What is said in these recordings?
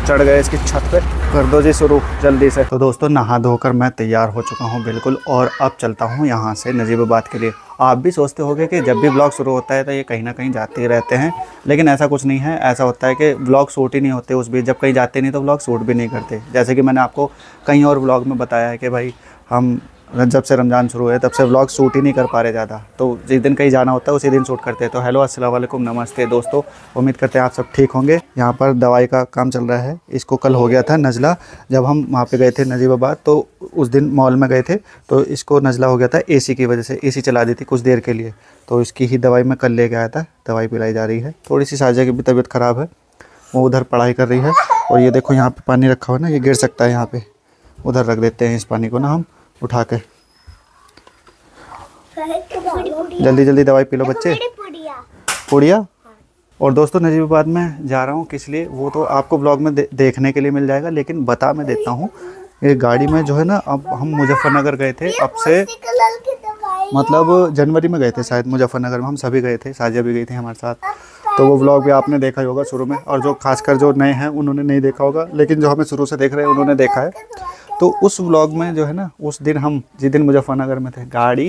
चढ़ गए इसकी छत पे। कर दो जी शुरू जल्दी से। तो दोस्तों नहा धोकर मैं तैयार हो चुका हूँ बिल्कुल, और अब चलता हूँ यहाँ से नजीबाबाद के लिए। आप भी सोचते होंगे कि जब भी ब्लॉग शुरू होता है तो ये कहीं ना कहीं जाते ही रहते हैं, लेकिन ऐसा कुछ नहीं है। ऐसा होता है कि ब्लॉग शूट ही नहीं होते उस बीच, जब कहीं जाते नहीं तो ब्लॉग शूट भी नहीं करते। जैसे कि मैंने आपको कहीं और ब्लॉग में बताया है कि भाई हम जब से रमज़ान शुरू है तब से व्लॉग शूट ही नहीं कर पा रहे ज़्यादा, तो जिस दिन कहीं जाना होता है उसी दिन शूट करते हैं। तो हेलो अस्सलाम वालेकुम, नमस्ते दोस्तों, उम्मीद करते हैं आप सब ठीक होंगे। यहाँ पर दवाई का काम चल रहा है। इसको कल हो गया था नज़ला, जब हम वहाँ पे गए थे नजीबाबाद, तो उस दिन मॉल में गए थे, तो इसको नज़ला हो गया था एसी की वजह से। एसी चला दी थी कुछ देर के लिए, तो इसकी ही दवाई मैं कल लेके आया था। दवाई पिलाई जा रही है। थोड़ी सी साजिया की भी तबीयत ख़राब है, वो उधर पढ़ाई कर रही है। और ये देखो यहाँ पर पानी रखा हुआ ना, ये गिर सकता है यहाँ पर, उधर रख देते हैं इस पानी को ना हम उठा के। जल्दी जल्दी दवाई पी लो बच्चे। पुड़िया। और दोस्तों नजीबाबाद में जा रहा हूँ किस लिए, वो तो आपको ब्लॉग में देखने के लिए मिल जाएगा, लेकिन बता मैं देता हूँ। ये गाड़ी में जो है ना, अब हम मुजफ्फरनगर गए थे, अब से मतलब जनवरी में गए थे शायद मुजफ्फरनगर में, हम सभी गए थे, साजिया भी गई थी हमारे साथ। तो वो व्लॉग भी आपने देखा ही होगा शुरू में, और जो खासकर जो नए हैं उन्होंने नहीं देखा होगा, लेकिन जो हमें शुरू से देख रहे हैं उन्होंने देखा है। तो उस व्लॉग में जो है ना, उस दिन हम जिस दिन मुजफ्फरनगर में थे, गाड़ी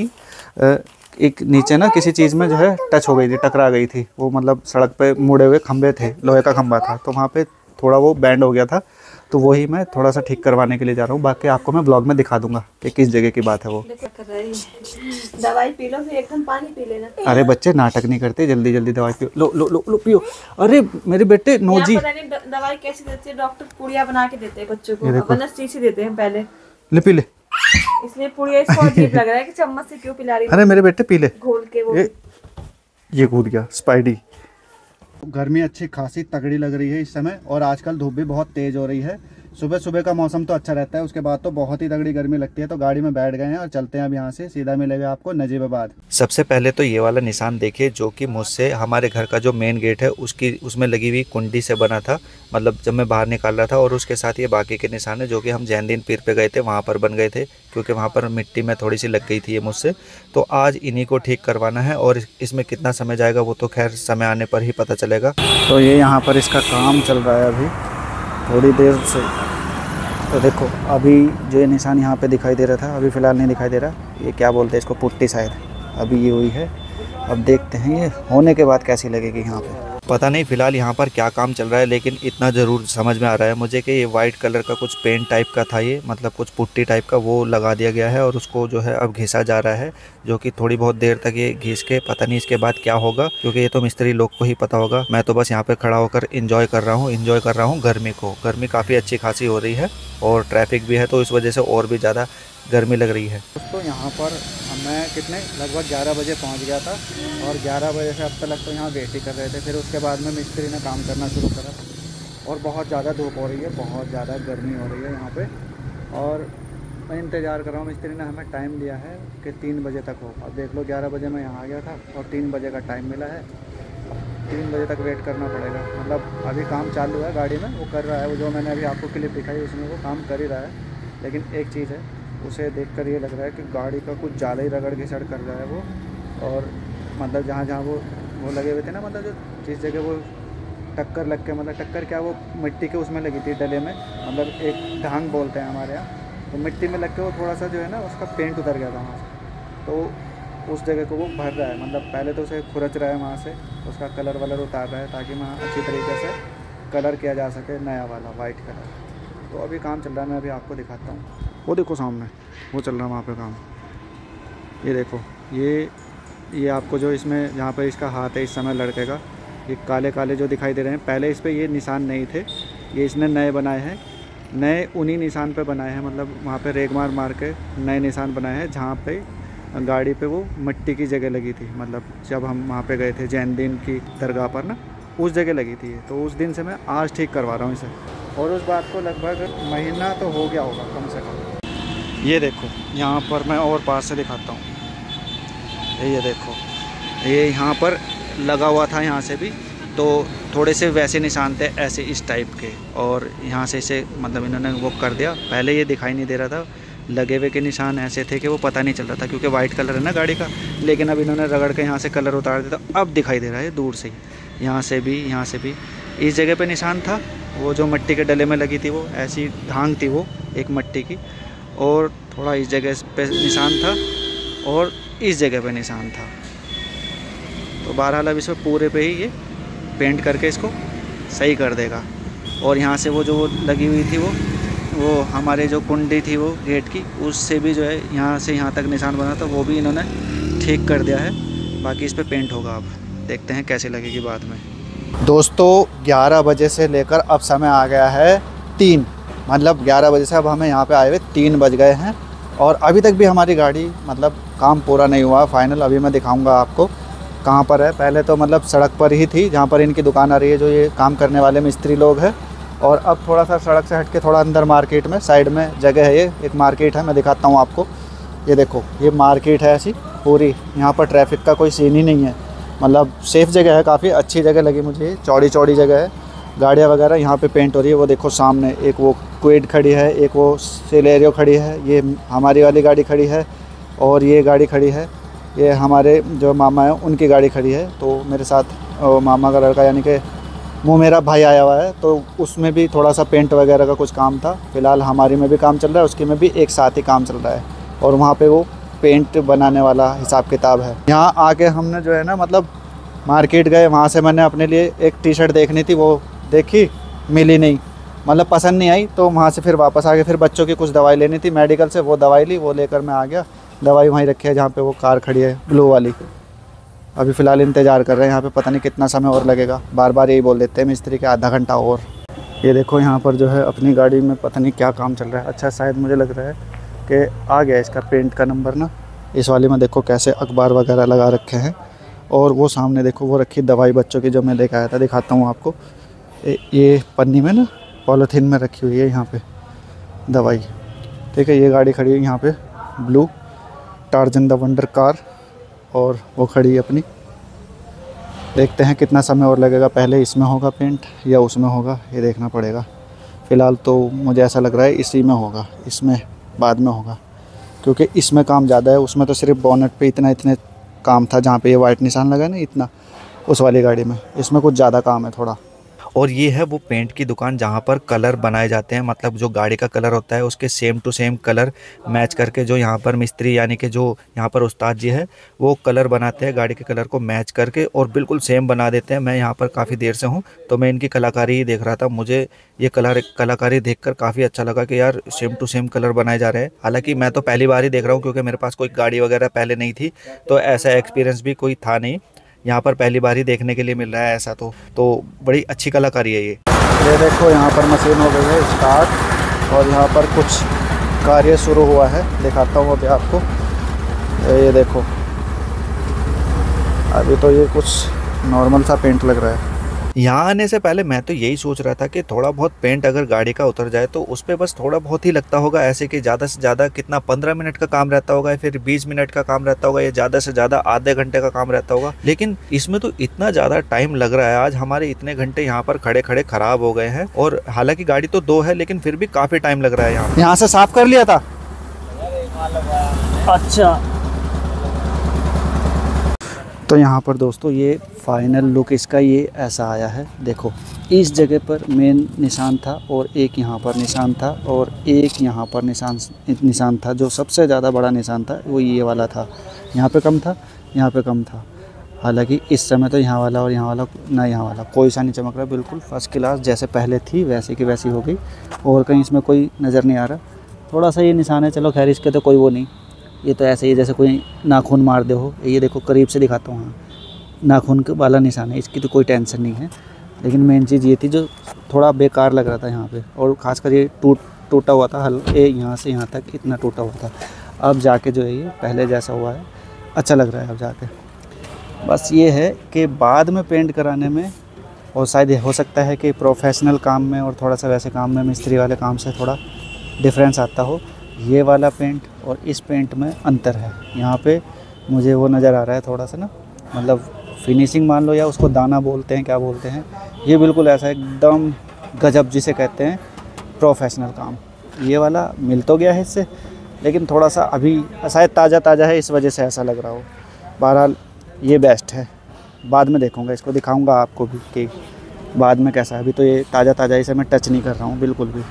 एक नीचे ना किसी चीज़ में जो है टच हो गई थी, टकरा गई थी। वो मतलब सड़क पे मुड़े हुए खंबे थे, लोहे का खंबा था, तो वहाँ पे थोड़ा वो बैंड हो गया था। तो वही मैं थोड़ा सा ठीक करवाने के लिए जा रहा हूँ। बाकी आपको मैं ब्लॉग में दिखा दूंगा कि किस जगह की बात है वो। दवाई पी लो, फिर एकदम पानी पी लेना। अरे बच्चे नाटक नहीं करते, जल्दी जल्दी दवाई पियो। लो लो लो लो पियो। अरे मेरे बेटे नोजी। दवाई कैसे देते हैं डॉक्टर? पुड़िया बना के देते हैं बच्चों को, वरना शीशी देते हैं पहले। ले पी ले। इसलिए पुड़िया इसको अजीब लग रहा है कि चम्मच से क्यों पिला रही है। अरे मेरे बेटे पी ले घोल के। वो ये कूद गया स्पाइडी। गर्मी अच्छी खासी तगड़ी लग रही है इस समय, और आजकल धूप भी बहुत तेज हो रही है। सुबह सुबह का मौसम तो अच्छा रहता है, उसके बाद तो बहुत ही तगड़ी गर्मी लगती है। तो गाड़ी में बैठ गए हैं और चलते हैं अब यहाँ से, सीधा मिलेगा आपको नजीबाबाद। सबसे पहले तो ये वाला निशान देखिए, जो कि मुझसे हमारे घर का जो मेन गेट है उसमें लगी हुई कुंडी से बना था, मतलब जब मैं बाहर निकाल रहा था। और उसके साथ ये बाकी के निशान है जो कि हम जैनदीन पीर पे गए थे, वहाँ पर बन गए थे, क्योंकि वहाँ पर मिट्टी में थोड़ी सी लग गई थी ये मुझसे। तो आज इन्हीं को ठीक करवाना है, और इसमें कितना समय जाएगा वो तो खैर समय आने पर ही पता चलेगा। तो ये यहाँ पर इसका काम चल रहा है अभी थोड़ी देर से। तो देखो अभी जो ये निशान यहाँ पे दिखाई दे रहा था, अभी फ़िलहाल नहीं दिखाई दे रहा। ये क्या बोलते हैं इसको, पुट्टी शायद अभी ये हुई है। अब देखते हैं ये होने के बाद कैसी लगेगी यहाँ पे, पता नहीं फ़िलहाल यहाँ पर क्या काम चल रहा है। लेकिन इतना ज़रूर समझ में आ रहा है मुझे कि ये वाइट कलर का कुछ पेंट टाइप का था, ये मतलब कुछ पुट्टी टाइप का, वो लगा दिया गया है। और उसको जो है अब घिसा जा रहा है, जो कि थोड़ी बहुत देर तक ये घिस के, पता नहीं इसके बाद क्या होगा, क्योंकि ये तो मिस्त्री लोग को ही पता होगा। मैं तो बस यहाँ पे खड़ा होकर इंजॉय कर रहा हूँ गर्मी को। गर्मी काफ़ी अच्छी खासी हो रही है, और ट्रैफिक भी है, तो इस वजह से और भी ज़्यादा गर्मी लग रही है। दोस्तों यहाँ पर मैं लगभग 11 बजे पहुँच गया था, और 11 बजे से अब तक तो यहाँ वेट ही कर रहे थे। फिर उसके बाद में मिस्त्री ने काम करना शुरू करा, और बहुत ज़्यादा धूप हो रही है, बहुत ज़्यादा गर्मी हो रही है यहाँ पे। और मैं इंतज़ार कर रहा हूँ, मिस्त्री ने हमें टाइम दिया है कि 3 बजे तक हो। अब देख लो 11 बजे मैं यहाँ आ गया था, और 3 बजे का टाइम मिला है। 3 बजे तक वेट करना पड़ेगा। मतलब अभी काम चालू है गाड़ी में, वो कर रहा है, वो जो मैंने अभी आपको क्लिप दिखाई उसमें वो काम कर ही रहा है। लेकिन एक चीज़ है, उसे देखकर ये लग रहा है कि गाड़ी का कुछ ज़्यादा ही रगड़ घिसड़ कर रहा है वो। और मतलब जहाँ जहाँ वो लगे हुए थे ना, मतलब जो जिस जगह वो टक्कर लग के, मतलब टक्कर क्या, वो मिट्टी के उसमें लगी थी डले में, मतलब एक ढांग बोलते हैं हमारे यहाँ। तो मिट्टी में लग के वो थोड़ा सा जो है ना उसका पेंट उतर गया था वहाँ से, तो उस जगह को वो भर रहा है। मतलब पहले तो उसे खुरच रहा है वहाँ से, उसका कलर वलर उतार रहा है, ताकि वहाँ अच्छी तरीके से कलर किया जा सके, नया वाला वाइट कलर। तो अभी काम चल रहा है, मैं अभी आपको दिखाता हूँ। वो देखो सामने वो चल रहा है वहाँ पे काम। ये देखो ये आपको जो इसमें जहाँ पे इसका हाथ है इस समय लड़के का, ये काले काले जो दिखाई दे रहे हैं, पहले इस पे ये निशान नहीं थे, ये इसने नए बनाए हैं। नए उन्हीं निशान पे बनाए हैं, मतलब वहाँ पे रेग मार के नए निशान बनाए हैं, जहाँ पे गाड़ी पे वो मिट्टी की जगह लगी थी। मतलब जब हम वहाँ पे गए थे जैनदीन की दरगाह पर ना, उस जगह लगी थी। तो उस दिन से मैं आज ठीक करवा रहा हूँ इसे, और उस बात को लगभग महीना तो हो गया होगा कम से कम। ये देखो यहाँ पर मैं और पास से दिखाता हूँ। ये देखो ये यहाँ पर लगा हुआ था, यहाँ से भी तो थोड़े से वैसे निशान थे ऐसे इस टाइप के, और यहाँ से इसे मतलब इन्होंने वो कर दिया। पहले ये दिखाई नहीं दे रहा था, लगे हुए के निशान ऐसे थे कि वो पता नहीं चल रहा था, क्योंकि वाइट कलर है ना गाड़ी का। लेकिन अब इन्होंने रगड़ के यहाँ से कलर उतार दिया, तो अब दिखाई दे रहा है दूर से ही, यहाँ से भी इस जगह पे निशान था, वो जो मिट्टी के डले में लगी थी वो ऐसी ढांग थी वो एक मिट्टी की, और थोड़ा इस जगह पे निशान था और इस जगह पे निशान था। तो बहरहाल अब इसमें पूरे पे ही ये पेंट करके इसको सही कर देगा। और यहाँ से वो जो लगी हुई थी वो हमारे जो कुंडी थी वो गेट की, उससे भी जो है यहाँ से यहाँ तक निशान बना था, वो भी इन्होंने ठीक कर दिया है। बाकी इस पे पेंट होगा, अब देखते हैं कैसे लगेगी बाद में। दोस्तों 11 बजे से लेकर अब समय आ गया है 3, मतलब 11 बजे से अब हमें यहाँ पे आए हुए 3 बज गए हैं और अभी तक भी हमारी गाड़ी मतलब काम पूरा नहीं हुआ फाइनल। अभी मैं दिखाऊंगा आपको कहाँ पर है। पहले तो मतलब सड़क पर ही थी जहाँ पर इनकी दुकान आ रही है, जो ये काम करने वाले मिस्त्री लोग हैं। और अब थोड़ा सा सड़क से हट के थोड़ा अंदर मार्केट में साइड में जगह है, ये एक मार्केट है, मैं दिखाता हूँ आपको। ये देखो ये मार्केट है ऐसी पूरी, यहाँ पर ट्रैफिक का कोई सीन ही नहीं है, मतलब सेफ़ जगह है, काफ़ी अच्छी जगह लगी मुझे, चौड़ी चौड़ी जगह है। गाड़ियाँ वगैरह यहाँ पे पेंट हो रही है। वो देखो सामने एक वो क्विड खड़ी है, एक वो सेलेरियो खड़ी है, ये हमारी वाली गाड़ी खड़ी है और ये गाड़ी खड़ी है, ये हमारे जो मामा है उनकी गाड़ी खड़ी है। तो मेरे साथ मामा का लड़का यानी कि वो मेरा भाई आया हुआ है, तो उसमें भी थोड़ा सा पेंट वगैरह का कुछ काम था। फ़िलहाल हमारी में भी काम चल रहा है, उसके में भी एक साथ ही काम चल रहा है और वहाँ पे वो पेंट बनाने वाला हिसाब किताब है। यहाँ आके हमने जो है ना मतलब मार्केट गए, वहाँ से मैंने अपने लिए एक टी-शर्ट देखनी थी, वो देखी मिली नहीं, मतलब पसंद नहीं आई। तो वहाँ से फिर वापस आ गए, फिर बच्चों की कुछ दवाई लेनी थी मेडिकल से, वो दवाई ली, वो लेकर मैं आ गया। दवाई वहीं रखी है जहाँ पे वो कार खड़ी है ब्लू वाली। अभी फ़िलहाल इंतज़ार कर रहे हैं यहाँ पे, पता नहीं कितना समय और लगेगा। बार बार यही बोल देते हैं मिस्त्री के आधा घंटा और। ये देखो यहाँ पर जो है अपनी गाड़ी में पता नहीं क्या काम चल रहा है। अच्छा शायद मुझे लग रहा है कि आ गया इसका पेंट का नंबर ना। इस वाली में देखो कैसे अखबार वगैरह लगा रखे हैं और वो सामने देखो वो रखी दवाई बच्चों की, जो मैं लेकर आया था, दिखाता हूँ आपको। ये पन्नी में ना पॉलीथीन में रखी हुई है यहाँ पे दवाई। ठीक है, ये गाड़ी खड़ी है यहाँ पे blue Tarzan the wonder car, और वो खड़ी है अपनी। देखते हैं कितना समय और लगेगा, पहले इसमें होगा पेंट या उसमें होगा, ये देखना पड़ेगा। फ़िलहाल तो मुझे ऐसा लग रहा है इसी में होगा, इसमें बाद में होगा, क्योंकि इसमें काम ज़्यादा है। उसमें तो सिर्फ बोनट पे इतने काम था, जहाँ पे ये वाइट निशान लगा ना इतना, उस वाली गाड़ी में। इसमें कुछ ज़्यादा काम है थोड़ा। और ये है वो पेंट की दुकान जहाँ पर कलर बनाए जाते हैं, मतलब जो गाड़ी का कलर होता है उसके same to same colour match करके जो यहाँ पर मिस्त्री यानी कि जो यहाँ पर उस्ताद जी है वो कलर बनाते हैं, गाड़ी के कलर को मैच करके और बिल्कुल सेम बना देते हैं। मैं यहाँ पर काफ़ी देर से हूँ तो मैं इनकी कलाकारी ही देख रहा था। मुझे ये कलाकारी देखकर काफ़ी अच्छा लगा कि यार सेम टू सेम कलर बनाए जा रहे हैं। हालाँकि मैं तो पहली बार ही देख रहा हूँ, क्योंकि मेरे पास कोई गाड़ी वगैरह पहले नहीं थी, तो ऐसा एक्सपीरियंस भी कोई था नहीं। यहाँ पर पहली बार ही देखने के लिए मिल रहा है ऐसा, तो बड़ी अच्छी कलाकारी है ये देखो यहाँ पर मशीन हो गई है स्टार्ट और यहाँ पर कुछ कार्य शुरू हुआ है, दिखाता हूँ अभी आपको। ये देखो अभी तो ये कुछ नॉर्मल सा पेंट लग रहा है। यहाँ आने से पहले मैं तो यही सोच रहा था कि थोड़ा बहुत पेंट अगर गाड़ी का उतर जाए तो उस पर बस थोड़ा बहुत ही लगता होगा, ऐसे कि ज़्यादा से ज़्यादा कितना 15 मिनट का काम रहता होगा या फिर 20 मिनट का काम रहता होगा या ज़्यादा से ज़्यादा आधे घंटे का काम रहता होगा। लेकिन इसमें तो इतना ज़्यादा टाइम लग रहा है। आज हमारे इतने घंटे यहाँ पर खड़े खड़े ख़राब हो गए हैं, और हालांकि गाड़ी तो 2 है लेकिन फिर भी काफ़ी टाइम लग रहा है। यहाँ से साफ़ कर लिया था। अच्छा, तो यहाँ पर दोस्तों ये फाइनल लुक इसका ये ऐसा आया है। देखो इस जगह पर मेन निशान था और एक यहाँ पर निशान था और एक यहाँ पर निशान था। जो सबसे ज़्यादा बड़ा निशान था वो ये वाला था, यहाँ पे कम था, यहाँ पे कम था। हालांकि इस समय तो यहाँ वाला और यहाँ वाला ना, यहाँ वाला कोई सा नहीं चमक रहा, बिल्कुल फर्स्ट क्लास जैसे पहले थी वैसे की वैसी हो गई, और कहीं इसमें कोई नज़र नहीं आ रहा। थोड़ा सा ये निशान है, चलो खैर इसके तो कोई वो नहीं, ये तो ऐसे ही जैसे कोई नाखून मार दे हो। ये देखो करीब से दिखाता हूँ, हाँ नाखून वाला निशान है, इसकी तो कोई टेंशन नहीं है। लेकिन मेन चीज़ ये थी जो थोड़ा बेकार लग रहा था यहाँ पे, और ख़ासकर ये टूटा हुआ था, ये यहाँ से यहाँ तक इतना टूटा हुआ था। अब जाके जो है ये पहले जैसा हुआ है, अच्छा लग रहा है अब जाके। बस ये है कि बाद में पेंट कराने में, और शायद हो सकता है कि प्रोफेशनल काम में और थोड़ा सा वैसे काम में मिस्त्री वाले काम से थोड़ा डिफरेंस आता हो। ये वाला पेंट और इस पेंट में अंतर है। यहाँ पे मुझे वो नज़र आ रहा है थोड़ा सा ना, मतलब फिनिशिंग मान लो या उसको दाना बोलते हैं क्या बोलते हैं, ये बिल्कुल ऐसा एकदम गजब जिसे कहते हैं प्रोफेशनल काम। ये वाला मिल तो गया है इससे, लेकिन थोड़ा सा अभी शायद ताज़ा है, इस वजह से ऐसा लग रहा हो। बहरहाल ये बेस्ट है, बाद में देखूँगा, इसको दिखाऊँगा आपको भी कि बाद में कैसा है। अभी तो ये ताज़ा ताज़ा इसे मैं टच नहीं कर रहा हूँ बिल्कुल भी।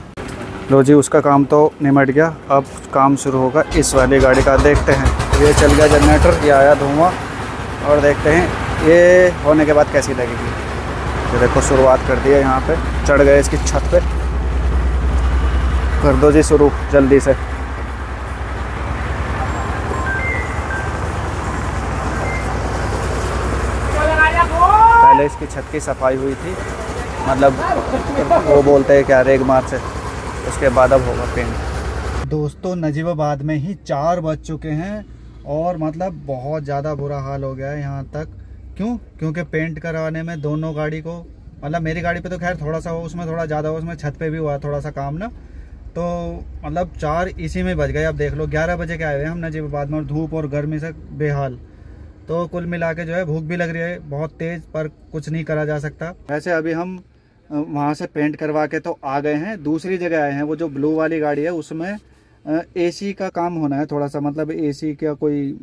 लो जी, उसका काम तो निमट गया। अब काम शुरू होगा इस वाली गाड़ी का। देखते हैं, ये चल गया जनरेटर, ये आया धुआं, और देखते हैं ये होने के बाद कैसी लगेगी। तो देखो शुरुआत कर दी है, यहाँ पे चढ़ गए इसकी छत पे। कर दो जी शुरू जल्दी से। पहले इसकी छत की सफाई हुई थी, मतलब वो बोलते हैं क्या, रेग मार से, उसके बाद अब होगा पेंट। दोस्तों नजीबाबाद में ही 4 बज चुके हैं और मतलब बहुत ज़्यादा बुरा हाल हो गया है यहाँ तक। क्यों? क्योंकि पेंट करवाने में दोनों गाड़ी को, मतलब मेरी गाड़ी पे तो खैर थोड़ा सा हो, उसमें थोड़ा ज़्यादा हो, उसमें छत पे भी हुआ थोड़ा सा काम ना, तो मतलब 4 इसी में बज गए। अब देख लो 11 बजे के आए हुए हम नजीबाबाद में, और धूप और गर्मी से बेहाल। तो कुल मिला के जो है भूख भी लग रही है बहुत तेज़, पर कुछ नहीं करा जा सकता। वैसे अभी हम वहाँ से पेंट करवा के तो आ गए हैं, दूसरी जगह आए हैं। वो जो ब्लू वाली गाड़ी है उसमें एसी का काम होना है थोड़ा सा, मतलब एसी का कोई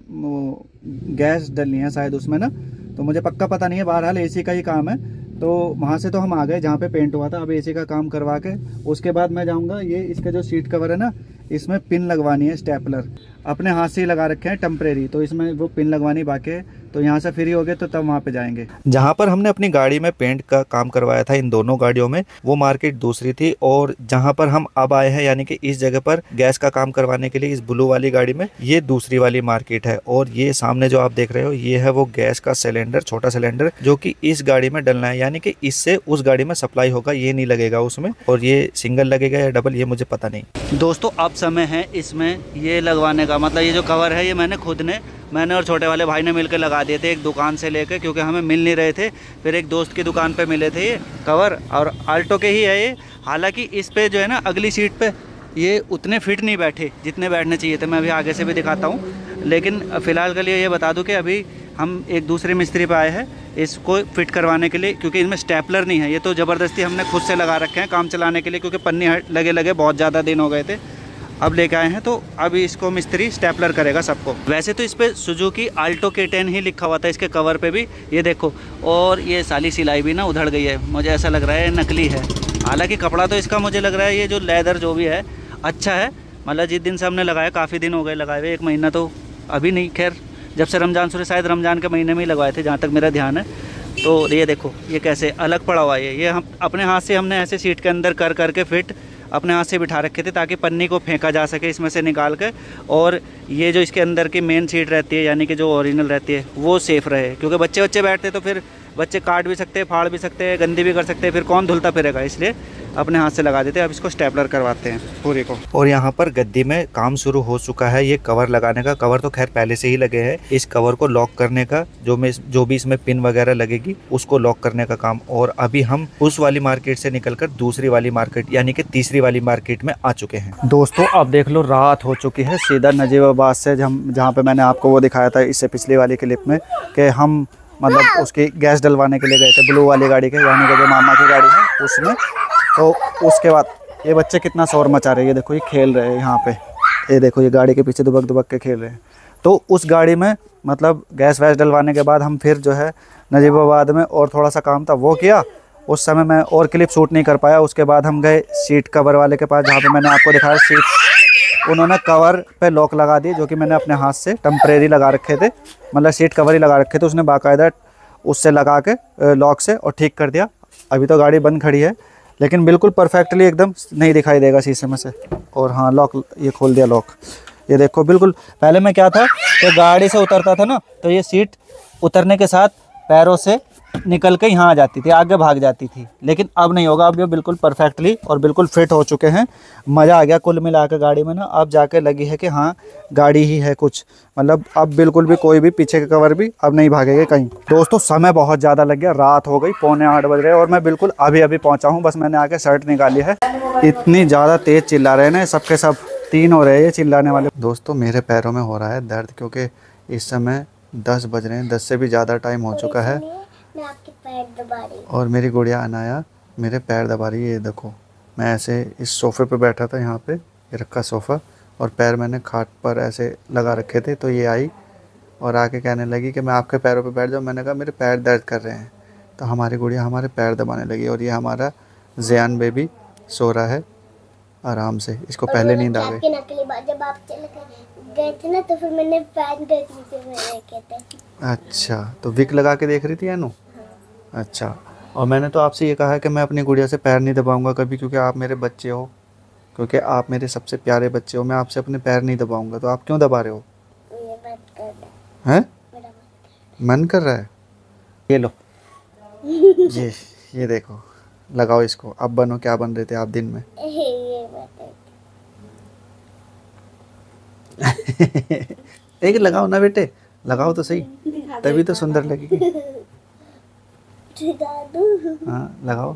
गैस डलनी है शायद उसमें ना, तो मुझे पक्का पता नहीं है। बहरहाल एसी का ही काम है। तो वहाँ से तो हम आ गए जहाँ पे पेंट हुआ था। अब एसी का काम करवा के उसके बाद मैं जाऊँगा, ये इसका जो सीट कवर है ना, इसमें पिन लगवानी है, स्टेपलर अपने हाथ से ही लगा रखे हैं टेम्परेरी, तो इसमें वो पिन लगवानी बाकी है। तो यहाँ से फ्री हो गए तो तब वहाँ पे जाएंगे। जहाँ पर हमने अपनी गाड़ी में पेंट का काम करवाया था इन दोनों गाड़ियों में, वो मार्केट दूसरी थी, और जहाँ पर हम अब आए हैं यानी कि इस जगह पर गैस का काम करवाने के लिए इस ब्लू वाली गाड़ी में, ये दूसरी वाली मार्केट है। और ये सामने जो आप देख रहे हो ये है वो गैस का सिलेंडर, छोटा सिलेंडर, जो कि इस गाड़ी में डलना है, यानी कि इससे उस गाड़ी में सप्लाई होगा, ये नहीं लगेगा उसमें। और ये सिंगल लगेगा या डबल ये मुझे पता नहीं। दोस्तों अब समय है इसमें ये लगवाने का, मतलब ये जो कवर है ये मैंने और छोटे वाले भाई ने मिलकर लगा दिए थे एक दुकान से लेकर, क्योंकि हमें मिल नहीं रहे थे। फिर एक दोस्त की दुकान पे मिले थे ये कवर, और आल्टो के ही है ये। हालांकि इस पे जो है ना अगली सीट पे ये उतने फिट नहीं बैठे जितने बैठने चाहिए थे। मैं अभी आगे से भी दिखाता हूँ, लेकिन फ़िलहाल के लिए ये बता दूँ कि अभी हम एक दूसरे मिस्त्री पे आए हैं इसको फिट करवाने के लिए, क्योंकि इनमें स्टेपलर नहीं है। ये तो ज़बरदस्ती हमने खुद से लगा रखे हैं काम चलाने के लिए, क्योंकि पन्नी लगे बहुत ज़्यादा दिन हो गए थे। अब लेके आए हैं, तो अभी इसको मिस्त्री स्टेपलर करेगा सबको। वैसे तो इस पे सुजुकी आल्टो K10 ही लिखा हुआ था इसके कवर पे भी, ये देखो। और ये साली सिलाई भी ना उधड़ गई है, मुझे ऐसा लग रहा है नकली है। हालांकि कपड़ा तो इसका मुझे लग रहा है ये जो लेदर जो भी है अच्छा है। मतलब जिस दिन से हमने लगाया, काफ़ी दिन हो गए लगाए हुए, 1 महीना तो अभी नहीं, खैर जब से रमज़ान शुरू, शायद रमज़ान के महीने में ही लगवाए थे जहाँ तक मेरा ध्यान है। तो ये देखो ये कैसे अलग पड़ा हुआ है। ये हम अपने हाथ से हमने ऐसे सीट के अंदर करके फिट अपने हाथ से बिठा रखे थे, ताकि पन्नी को फेंका जा सके इसमें से निकाल कर। और ये जो इसके अंदर की मेन सीट रहती है, यानी कि जो ओरिजिनल रहती है, वो सेफ़ रहे, क्योंकि बच्चे बैठते तो फिर बच्चे काट भी सकते हैं, फाड़ भी सकते हैं, गंदी भी कर सकते हैं, फिर कौन धुलता फिरेगा। इसलिए अपने हाथ से लगा देते हैं। अब इसको स्टेपलर करवाते हैं पूरी को। और यहाँ पर गद्दी में काम शुरू हो चुका है ये कवर लगाने का। कवर तो खैर पहले से ही लगे हैं। इस कवर को लॉक करने का, जो भी इसमें पिन वगैरह लगेगी उसको लॉक करने का काम। और अभी हम उस वाली मार्केट से निकलकर दूसरी वाली मार्केट यानी कि तीसरी वाली मार्केट में आ चुके हैं। दोस्तों अब देख लो रात हो चुकी है। सीधा नजीबाबाद से जहाँ पे मैंने आपको वो दिखाया था इससे पिछली वाली क्लिप में, कि हम मतलब उसकी गैस डलवाने के लिए गए थे ब्लू वाली गाड़ी के, यानी कि जो मामा की गाड़ी है उसमें। तो उसके बाद ये बच्चे कितना शोर मचा रहे हैं, ये देखो ये खेल रहे हैं यहाँ पे, ये देखो ये गाड़ी के पीछे दुबक के खेल रहे हैं। तो उस गाड़ी में मतलब गैस वैस डलवाने के बाद हम फिर जो है नजीबाबाद में और थोड़ा सा काम था वो किया। उस समय मैं और क्लिप शूट नहीं कर पाया। उसके बाद हम गए सीट कवर वाले के पास, जहाँ पे मैंने आपको दिखाया सीट, उन्होंने कवर पे लॉक लगा दिए, जो कि मैंने अपने हाथ से टेम्परेरी लगा रखे थे, मतलब सीट कवर ही लगा रखे थे। उसने बाकायदा उससे लगा के लॉक से और ठीक कर दिया। अभी तो गाड़ी बंद खड़ी है, लेकिन बिल्कुल परफेक्टली एकदम नहीं दिखाई देगा शीशे में से। और हाँ लॉक ये खोल दिया लॉक, ये देखो बिल्कुल। पहले मैं क्या था कि गाड़ी से उतरता था ना, तो ये सीट उतरने के साथ पैरों से निकल के यहाँ आ जाती थी, आगे भाग जाती थी। लेकिन अब नहीं होगा, अब ये बिल्कुल परफेक्टली और बिल्कुल फिट हो चुके हैं। मज़ा आ गया कुल मिला के गाड़ी में ना। अब जाके लगी है कि हाँ गाड़ी ही है कुछ, मतलब अब बिल्कुल भी कोई भी पीछे के कवर भी अब नहीं भागेगा कहीं। दोस्तों समय बहुत ज़्यादा लग गया, रात हो गई, 7:45 बज रहे हैं और मैं बिल्कुल अभी पहुँचा हूँ। बस मैंने आके शर्ट निकाली है। इतनी ज़्यादा तेज़ चिल्ला रहे हैं सबके सब, 3 हो रहे हैं ये चिल्लाने वाले। दोस्तों मेरे पैरों में हो रहा है दर्द, क्योंकि इस समय 10 बज रहे हैं, 10 से भी ज़्यादा टाइम हो चुका है। मैं आपके पैर दबा रही हूँ और मेरी गुड़िया अनाया मेरे पैर दबा रही है। ये देखो मैं ऐसे इस सोफ़े पे बैठा था, यहाँ पे ये रखा सोफ़ा, और पैर मैंने खाट पर ऐसे लगा रखे थे। तो ये आई और आके कहने लगी कि मैं आपके पैरों पे बैठ जाऊँ। मैंने कहा मेरे पैर दर्द कर रहे हैं। तो हमारी गुड़िया हमारे पैर दबाने लगी और ये हमारा ज़ियान बेबी सो रहा है आराम से, इसको पहले नींद आ गई। नकली बात, जब आप चले गए थे ना तो फिर मैंने फैन के नीचे में रखे थे। अच्छा, तो विक लगा के देख रही थी अनु? अच्छा, और मैंने तो आपसे ये कहा है कि मैं अपनी गुड़िया से पैर नहीं दबाऊंगा कभी, क्योंकि आप मेरे बच्चे हो, क्योंकि आप मेरे सबसे प्यारे बच्चे हो। मैं आपसे अपने पैर नहीं दबाऊंगा, तो आप क्यों दबा रहे हो? ये बात कर रहा हैं? मेरा मन कर रहा है? ये लो ये देखो, लगाओ इसको। अब बनो, क्या बन रहे थे आप दिन में? ये बात एक लगाओ ना बेटे, लगाओ तो सही, तभी तो सुंदर लगेगी। हाँ लगाओ।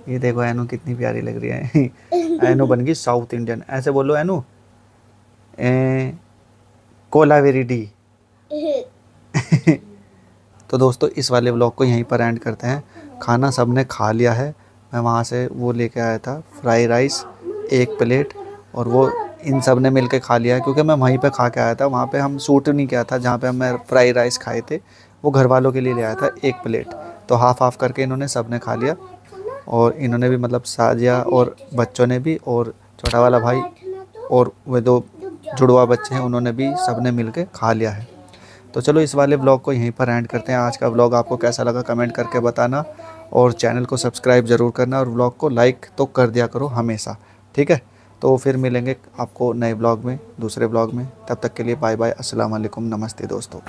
ये देखो एनु कितनी प्यारी लग रही है। एनु बन गई साउथ इंडियन। ऐसे बोलो एनु, कोलावेरी डी। तो दोस्तों इस वाले व्लॉग को यहीं पर एंड करते हैं। खाना सबने खा लिया है। मैं वहाँ से वो लेके आया था फ्राई राइस 1 प्लेट, और वो इन सब ने मिल के खा लिया है, क्योंकि मैं वहीं पे खा के आया था। वहाँ पे हम सूट नहीं किया था, जहाँ पे हम फ्राई राइस खाए थे वो घर वालों के लिए ले आया था 1 प्लेट। तो हाफ करके इन्होंने सब ने खा लिया, और इन्होंने भी मतलब साजिया और बच्चों ने भी, और छोटा वाला भाई और वे 2 जुड़वा बच्चे हैं उन्होंने भी, सब ने मिल के खा लिया है। तो चलो इस वाले व्लॉग को यहीं पर एंड करते हैं। आज का व्लॉग आपको कैसा लगा कमेंट करके बताना, और चैनल को सब्सक्राइब ज़रूर करना, और व्लॉग को लाइक तो कर दिया करो हमेशा, ठीक है। तो फिर मिलेंगे आपको नए व्लॉग में, दूसरे व्लॉग में। तब तक के लिए बाय बाय, अस्सलाम वालेकुम, नमस्ते दोस्तों।